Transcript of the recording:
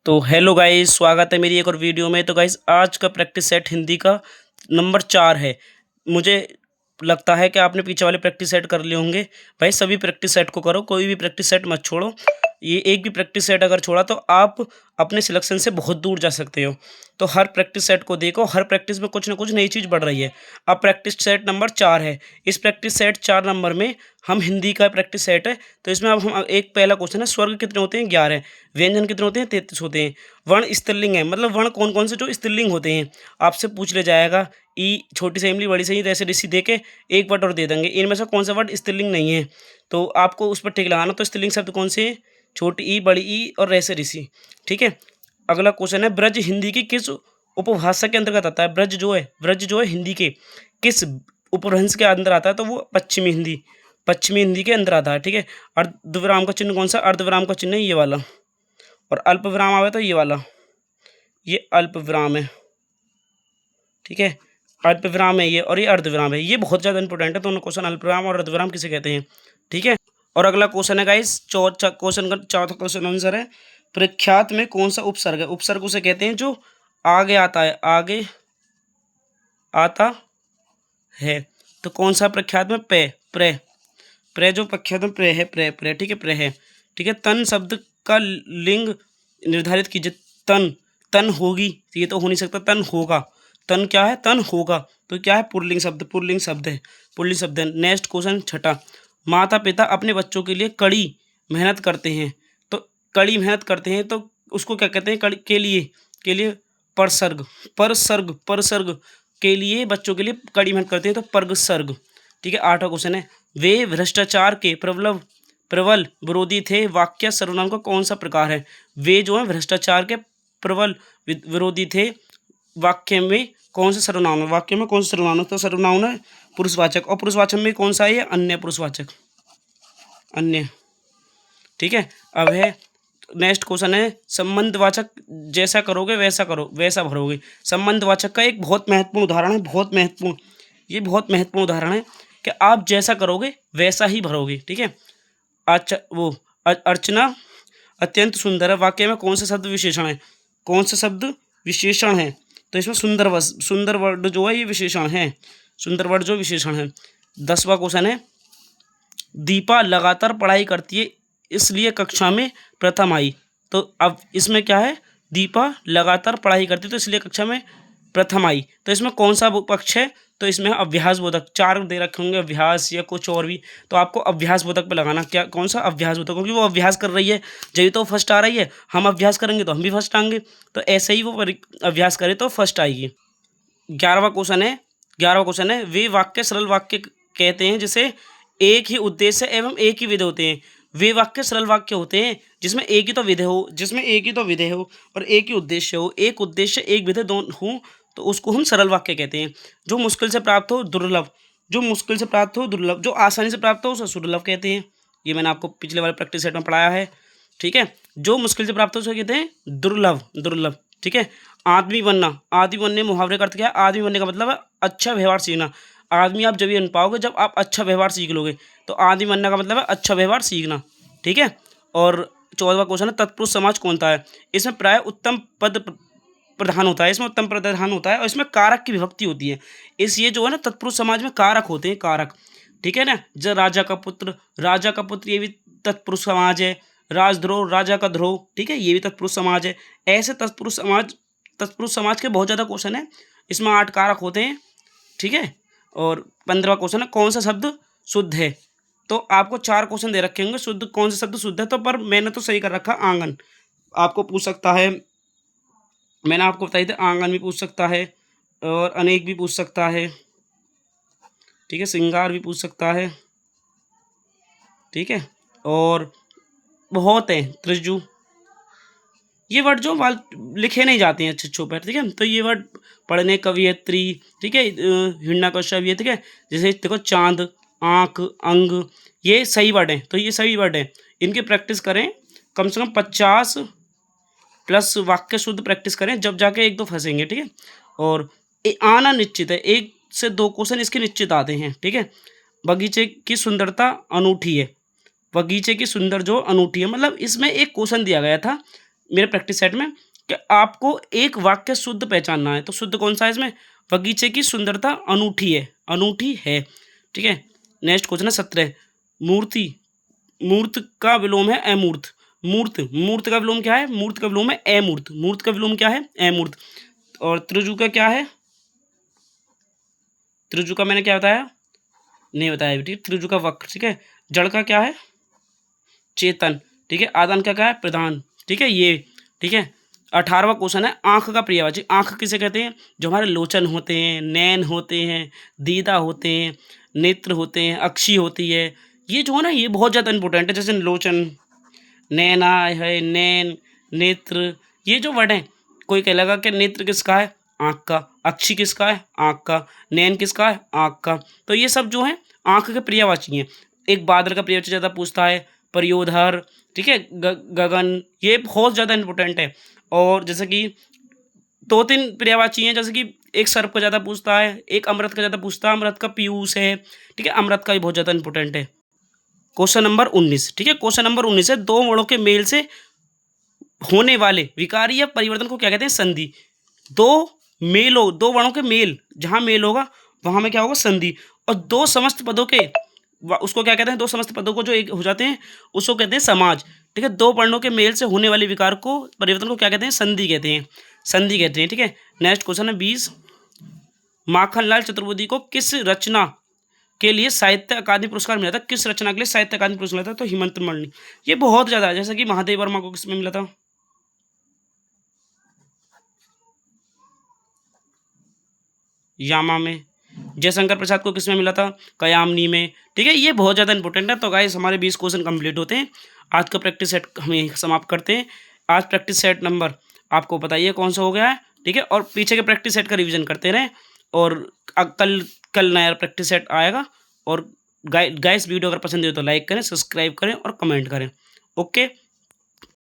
तो hello guys, स्वागत है मेरी एक और वीडियो में। तो गाइस, आज का प्रैक्टिस सेट हिंदी का नंबर 4 है। मुझे लगता है कि आपने पीछे वाले प्रैक्टिस सेट कर लिए होंगे। भाई सभी प्रैक्टिस सेट को करो, कोई भी प्रैक्टिस सेट मत छोड़ो। ये एक भी प्रैक्टिस सेट अगर छोड़ा तो आप अपने सिलेक्शन से बहुत दूर जा सकते हो। तो हर प्रैक्टिस सेट को देखो, हर प्रैक्टिस में कुछ ना कुछ नई चीज़ बढ़ रही है। अब प्रैक्टिस सेट नंबर 4 है। इस प्रैक्टिस सेट 4 नंबर में हम हिंदी का प्रैक्टिस सेट है। तो इसमें अब हम एक पहला क्वेश्चन है, स्वर्ग कितने होते हैं? 11। व्यंजन कितने होते हैं? 33 होते हैं। वर्ण स्त्रीलिंग है, मतलब वर्ण कौन कौन से जो स्त्रीलिंग होते हैं आपसे पूछ ले जाएगा। ई छोटी सी इमली बड़ी सी ऐसे ऋषि दे के एक वर्ड और दे देंगे, इनमें से कौन सा वर्ड स्त्रीलिंग नहीं है, तो आपको उस पर टिक लगाना। तो स्त्रीलिंग शब्द कौन से हैं? छोटी ई, बड़ी ई और ऐसे ऋषि। ठीक है। अगला क्वेश्चन है, ब्रज हिंदी की किस उपभाषा के अंतर्गत आता है? ब्रज जो है हिंदी के किस उपभ्रंश के अंदर आता है? तो वो पश्चिमी हिंदी के अंदर आता है। ठीक है। अर्धविराम का चिन्ह कौन सा? अर्धविराम का चिन्ह है ये वाला, और अल्प विराम आवे तो ये वाला, ये अल्प विराम है। ठीक है। अल्प विराम है ये, और ये अर्धविराम है। ये बहुत ज़्यादा इंपॉर्टेंट है दोनों क्वेश्चन, अल्प विराम और अर्धविराम किसे कहते हैं। ठीक है। और अगला क्वेश्चन है गाइस, चौथा क्वेश्चन का चौथा क्वेश्चन आंसर है, प्रख्यात में कौन सा उपसर्ग है? उपसर्ग उसे कहते हैं जो आगे आता है, आगे आता है। तो कौन सा प्रख्यात में? पे, प्रे, प्रे जो प्रख्यात में प्रे है, प्रे प्रे। ठीक है, प्रे है। ठीक है। तन शब्द का लिंग निर्धारित कीजिए। तन, तन होगी, ये तो हो नहीं सकता। तन होगा, तन क्या है? तन होगा। तो क्या है? पुल्लिंग शब्द, पुल्लिंग शब्द है, पुल्लिंग शब्द है। नेक्स्ट क्वेश्चन छठा, माता पिता अपने बच्चों के लिए कड़ी मेहनत करते हैं। तो कड़ी मेहनत करते हैं तो उसको क्या कहते हैं? कड़ी के लिए परसर्ग, परसर्ग के लिए बच्चों के लिए कड़ी मेहनत करते हैं तो परसर्ग। ठीक है। आठवां क्वेश्चन है, वे भ्रष्टाचार के प्रबल विरोधी थे, वाक्य सर्वनाम का कौन सा प्रकार है? वे जो है भ्रष्टाचार के प्रबल विरोधी थे, वाक्य में कौन सा सर्वनाम है? वाक्य में कौन सा सर्वनाम है? तो सर्वनाम है पुरुषवाचक, और पुरुषवाचक में कौन सा है? अन्य पुरुषवाचक, अन्य। ठीक है। अब है नेक्स्ट क्वेश्चन है, संबंधवाचक जैसा करोगे वैसा वैसा भरोगे। संबंधवाचक का एक बहुत महत्वपूर्ण उदाहरण है, बहुत महत्वपूर्ण उदाहरण है कि आप जैसा करोगे वैसा ही भरोगे। ठीक है। अच्छा, अर्चना अत्यंत सुंदर है, वाक्य में कौन सा शब्द विशेषण है? कौन सा शब्द विशेषण है? तो इसमें सुंदर वर्ड जो है ये विशेषण है, सुंदर वर्ड जो विशेषण है। 10वां क्वेश्चन है, दीपा लगातार पढ़ाई करती है इसलिए कक्षा में प्रथम आई। तो अब इसमें क्या है? दीपा लगातार पढ़ाई करती है तो इसलिए कक्षा में प्रथम आई। तो इसमें कौन सा पक्ष है? तो इसमें अभ्यास बोधक, 4 दे रखे होंगे, अभ्यास या कुछ और भी, तो आपको अभ्यास बोधक पे लगाना। क्या कौन सा? अभ्यास बोधक, क्योंकि वो अभ्यास कर रही है जब तो फर्स्ट आ रही है। हम अभ्यास करेंगे तो हम भी फर्स्ट आएंगे, तो ऐसे ही वो अभ्यास करे तो फर्स्ट आएगी। 11वां क्वेश्चन है, वे वाक्य सरल वाक्य कहते हैं जिसे एक ही उद्देश्य एवं एक ही विधेय होते हैं। वे वाक्य सरल वाक्य होते हैं जिसमें एक ही तो विधेय हो और एक ही उद्देश्य हो। एक उद्देश्य एक विधेय दोनों हो तो उसको हम सरल वाक्य कहते हैं। जो मुश्किल से प्राप्त हो दुर्लभ, जो आसानी से प्राप्त हो उसे सुलभ कहते हैं। ये मैंने आपको पिछले वाले प्रैक्टिस सेट में पढ़ाया है। ठीक है। जो मुश्किल से प्राप्त हो उसे कहते हैं दुर्लभ। ठीक है। आदमी बनने मुहावरे का अर्थ क्या है? आदमी बनने का मतलब है अच्छा व्यवहार सीखना। आदमी आप जब ही बन पाओगे जब आप अच्छा व्यवहार सीख लोगे, तो आदमी बनने का मतलब है अच्छा व्यवहार सीखना। ठीक है। और 14वां क्वेश्चन है, तत्पुरुष समाज कौन सा है? इसमें प्राय उत्तम पद प्रधान होता है, इसमें उत्तम प्रधान होता है और इसमें कारक की विभक्ति होती है। ये जो है ना, तत्पुरुष समाज में कारक होते हैं, कारक। ठीक है ना। जो राजा का पुत्र ये भी तत्पुरुष समाज है। राजद्रोह, राजा का द्रोह, ठीक है, ये भी तत्पुरुष समाज है। ऐसे तत्पुरुष समाज के बहुत ज़्यादा क्वेश्चन है। इसमें 8 कारक होते हैं। ठीक है। और 15वां क्वेश्चन है, कौन सा शब्द शुद्ध है? तो आपको 4 क्वेश्चन दे रखे होंगे, शुद्ध कौन सा शब्द शुद्ध है, तो पर मैंने तो सही कर रखा, आंगन आपको पूछ सकता है। मैंने आपको बताई थी, आंगन भी पूछ सकता है और अनेक भी पूछ सकता है। ठीक है। श्रृंगार भी पूछ सकता है। ठीक है। और बहुत है, त्रिजु, ये वर्ड जो लिखे नहीं जाते हैं अच्छे पर। ठीक है। तो ये वर्ड पढ़ने, कवियत्री, ठीक है, हिरण्यकश्यप, ये ठीक है। जैसे देखो, चांद, आँख, अंग, ये सही वर्ड हैं। तो ये सही वर्ड हैं, इनकी प्रैक्टिस करें। कम से कम 50 प्लस वाक्य शुद्ध प्रैक्टिस करें, जब जाके 1-2 फंसेंगे। ठीक है। और आना निश्चित है, 1 से 2 क्वेश्चन इसके निश्चित आते हैं। ठीक है। बगीचे की सुंदरता अनूठी है, बगीचे की सुंदर जो अनूठी है, मतलब इसमें एक क्वेश्चन दिया गया था, मेरे प्रैक्टिस सेट में कि आपको एक वाक्य शुद्ध पहचानना है। तो शुद्ध कौन सा है इसमें? बगीचे की सुंदरता अनूठी है, ठीक है। नेक्स्ट क्वेश्चन है 17। मूर्ति, मूर्त का विलोम है अमूर्त। मूर्त का विलोम क्या है? मूर्त का विलोम है अमूर्त। मूर्त का विलोम क्या है? अमूर्त। और त्रिजु का क्या है? त्रिजु का मैंने क्या बताया? नहीं बताया, ठीक। त्रिजु का वक्र, ठीक है। जड़ का क्या है? चेतन, ठीक है। आदान का क्या है? प्रधान, ठीक है। ये, ठीक है। 18वां क्वेश्चन है आंख का पर्यायवाची। आंख किसे कहते हैं? जो हमारे लोचन होते हैं, नैन होते हैं, दीदा होते हैं, नेत्र होते हैं, अक्षी होती है। ये जो है ना, ये बहुत ज़्यादा इंपॉर्टेंट है। जैसे लोचन, नैना है, नैन, नेत्र, ये जो वर्ड है, कोई कहेगा कि नेत्र किसका है? आँख का। अक्षी किसका है? आँख का। नैन किसका है? आँख का। तो ये सब जो है आँख के पर्यायवाची हैं। एक बादल का पर्यायवाची ज़्यादा पूछता है, प्रयोधर, ठीक है, गगन, ये बहुत ज़्यादा इंपॉर्टेंट है। और जैसे कि 2-3 पर्यायवाची हैं, जैसे कि एक सर्प का ज़्यादा पूछता है, एक अमृत का ज़्यादा पूछता है, अमृत का पीयूष है, ठीक है। अमृत का भी बहुत ज़्यादा इंपॉर्टेंट है। क्वेश्चन नंबर 19, ठीक है। क्वेश्चन नंबर 19 है, दो वर्णों के मेल से होने वाले विकारी या परिवर्तन को क्या कहते हैं? संधि। दो वर्णों के मेल, जहां मेल होगा वहां में क्या होगा? संधि। और दो समस्त पदों के, उसको क्या कहते हैं? दो समस्त पदों को जो एक हो जाते हैं उसको कहते हैं समाज, ठीक है। दो वर्णों के मेल से होने वाले विकार को, परिवर्तन को क्या कहते हैं? संधि कहते हैं, संधि कहते हैं, ठीक है। नेक्स्ट क्वेश्चन है 20। माखनलाल चतुर्वेदी को किस रचना के लिए साहित्य अकादमी पुरस्कार मिला था? किस रचना के लिए साहित्य अकादमी पुरस्कार मिला था? तो हेमंत मणि। ये बहुत ज्यादा है, जैसे कि महादेव वर्मा को किसमें मिला था? यामा में। जयशंकर प्रसाद को किसमें मिला था? कयामनी में, ठीक है। ये बहुत ज़्यादा इंपॉर्टेंट है। तो गाइस हमारे 20 क्वेश्चन कंप्लीट होते हैं। आज का प्रैक्टिस सेट हमें समाप्त करते हैं। आज प्रैक्टिस सेट नंबर आपको बताइए कौन सा हो गया है, ठीक है। और पीछे के प्रैक्टिस सेट का रिवीजन करते रहें। और कल कल नया प्रैक्टिस सेट आएगा। और गाइस वीडियो अगर पसंद हो तो लाइक करें, सब्सक्राइब करें और कमेंट करें। ओके।